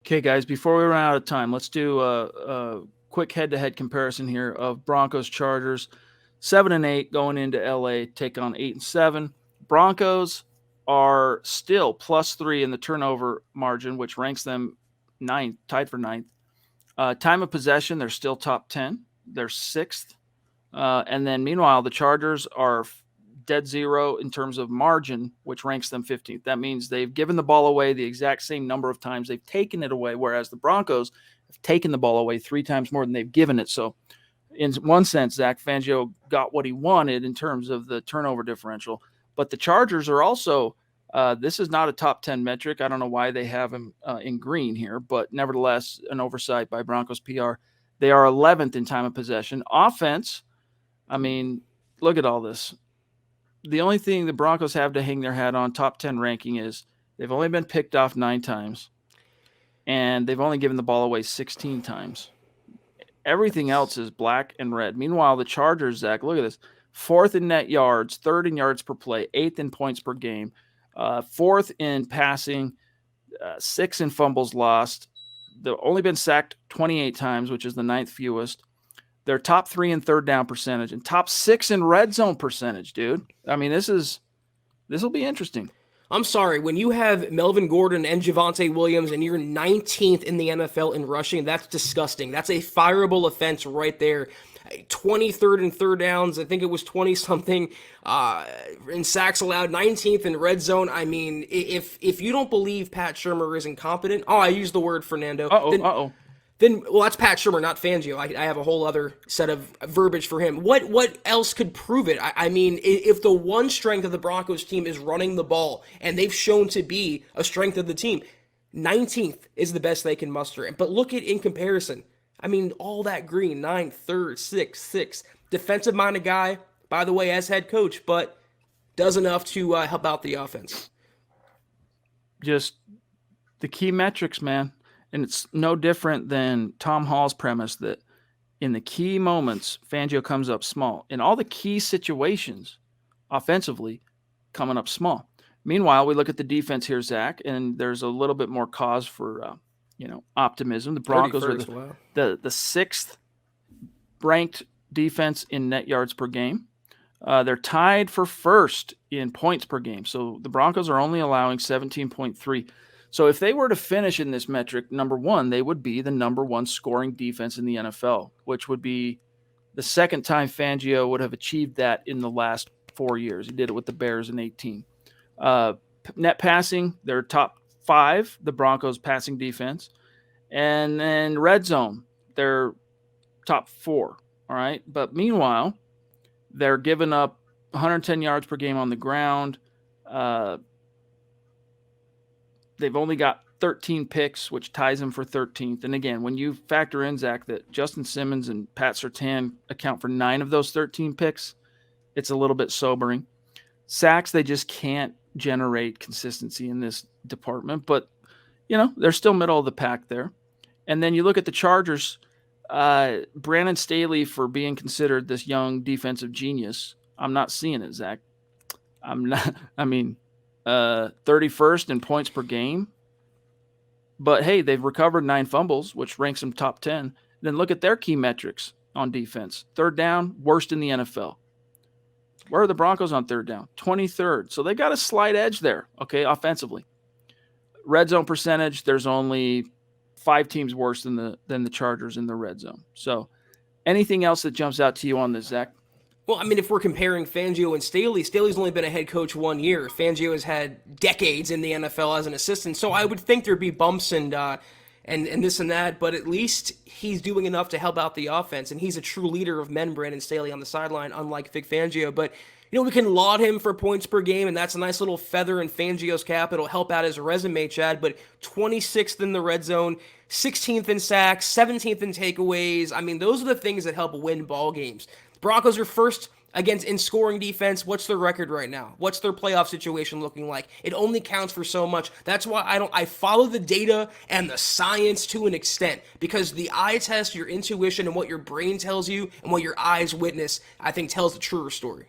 Okay, guys, before we run out of time, let's do a quick head-to-head comparison here of Broncos Chargers. 7-8 going into LA, take on 8-7. Broncos are still +3 in the turnover margin, which ranks them ninth, tied for ninth. Time of possession, they're still top 10. They're sixth. And then meanwhile, the Chargers are dead zero in terms of margin, which ranks them 15th. That means they've given the ball away the exact same number of times they've taken it away, whereas the Broncos have taken the ball away 3 times more than they've given it. So in one sense, Zack Fangio got what he wanted in terms of the turnover differential. But the Chargers are also this is not a top 10 metric. I don't know why they have him in green here, but nevertheless, an oversight by Broncos PR. They are 11th in time of possession. Offense, I mean, look at all this. The only thing the Broncos have to hang their hat on top 10 ranking is they've only been picked off 9 times, and they've only given the ball away 16 times. Everything else is black and red. Meanwhile, the Chargers, Zach, look at this. 4th in net yards, 3rd in yards per play, 8th in points per game, 4th in passing, 6th in fumbles lost. They've only been sacked 28 times, which is the 9th fewest. They're top 3 in third down percentage and top 6 in red zone percentage, dude. I mean, this will be interesting. I'm sorry, when you have Melvin Gordon and Javonte Williams and you're 19th in the NFL in rushing, that's disgusting. That's a fireable offense right there. 23rd in third downs, I think it was 20-something in sacks allowed, 19th in red zone. I mean, if you don't believe Pat Shurmur is incompetent, I used the word Fernando. Then, that's Pat Shurmur, not Fangio. I have a whole other set of verbiage for him. What else could prove it? I mean, if the one strength of the Broncos team is running the ball, and they've shown to be a strength of the team, 19th is the best they can muster. But look at in comparison. I mean, all that green, 9th, 3rd, 6th. Defensive-minded guy, by the way, as head coach, but does enough to help out the offense. Just the key metrics, man. And it's no different than Tom Hall's premise that in the key moments, Fangio comes up small. In all the key situations, offensively, coming up small. Meanwhile, we look at the defense here, Zach, and there's a little bit more cause for optimism. The Broncos are the 6th ranked defense in net yards per game. They're tied for 1st in points per game. So the Broncos are only allowing 17.3. So if they were to finish in this metric, number 1, they would be the number 1 scoring defense in the NFL, which would be the second time Fangio would have achieved that in the last 4 years. He did it with the Bears in 18. Net passing, they're top 5, the Broncos passing defense. And then red zone, they're top 4. All right. But meanwhile, they're giving up 110 yards per game on the ground. They've only got 13 picks, which ties them for 13th. And again, when you factor in, Zach, that Justin Simmons and Pat Surtain account for 9 of those 13 picks, it's a little bit sobering. Sacks, they just can't generate consistency in this department. But, they're still middle of the pack there. And then you look at the Chargers, Brandon Staley for being considered this young defensive genius. I'm not seeing it, Zach. 31st in points per game. But, hey, they've recovered 9 fumbles, which ranks them top 10. Then look at their key metrics on defense. Third down, worst in the NFL. Where are the Broncos on third down? 23rd. So they got a slight edge there, okay, offensively. Red zone percentage, there's only 5 teams worse than the Chargers in the red zone. So anything else that jumps out to you on this, Zach? Well, I mean, if we're comparing Fangio and Staley's only been a head coach 1 year. Fangio has had decades in the NFL as an assistant, so I would think there'd be bumps and this and that, but at least he's doing enough to help out the offense, and he's a true leader of men, Brandon Staley, on the sideline, unlike Vic Fangio. But, we can laud him for points per game, and that's a nice little feather in Fangio's cap. It'll help out his resume, Chad, but 26th in the red zone, 16th in sacks, 17th in takeaways. I mean, those are the things that help win ball games. Broncos are first in scoring defense. What's their record right now? What's their playoff situation looking like? It only counts for so much. That's why I follow the data and the science to an extent, because the eye test, your intuition, and what your brain tells you and what your eyes witness, I think tells the truer story.